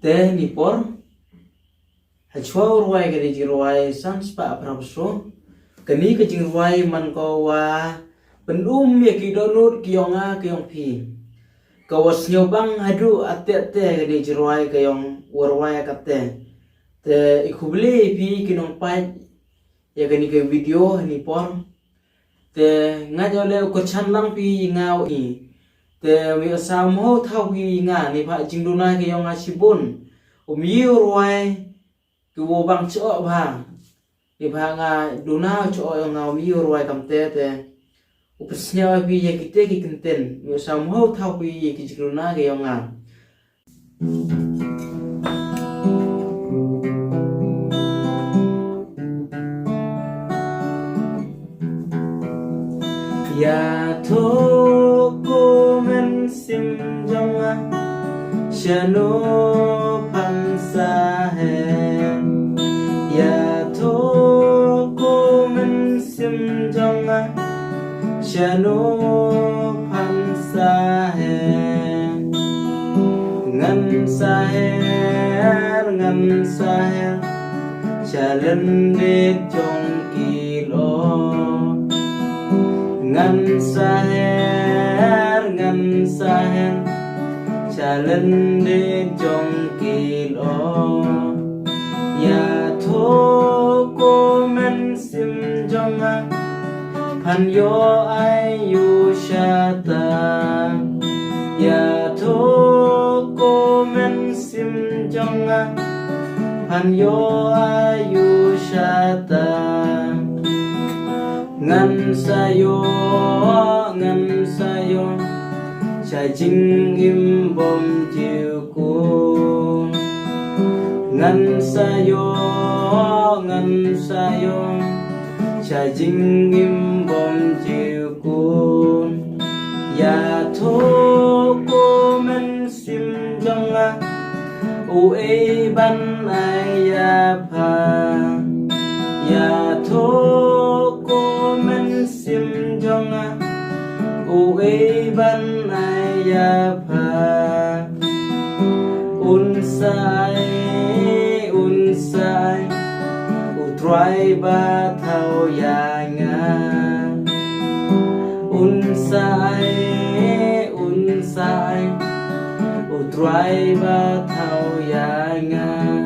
te ni por hachwa ruai ke di ruai sans pa prabso kani ke jing ruai man ko wa pendum ya ki donut kiyonga kiyong pi kawas nyobang hadu ate ke di ruai kiyong ruai kate te ikubli pi kinong pai ya kani ke video ni por te ngajole ko chanlang pi ngau i te wi asam ho thau pi nga ni pha jingduna ke yong asibun yu ruai ku wo bang cho ba ni pha nga duna cho yong ngau yu ruai kam te upsnya pi ye kite ki kenten wi asam ho thau pi ye ki jingduna ke yong nga ya tho cô men sim jong a shano pan sa he ya tho cô men sim jong a shano pan sa he ngan sa he chalan de jong ki lo ngan saher chalan de jong ki lo ya tho ko men sim jong a pan yo ai yu shata ya tho ko men sim jong a pan yo ai yu shata ngan sayo cha jing im bom chiu ku ngan sayo cha jing im bom chiu ku ya tho ko men sim jong a u e ban ai ya pha ya tho sim jong a u e ban ai ya pha un sai u try ba thao ya nga un sai u try ba thao ya nga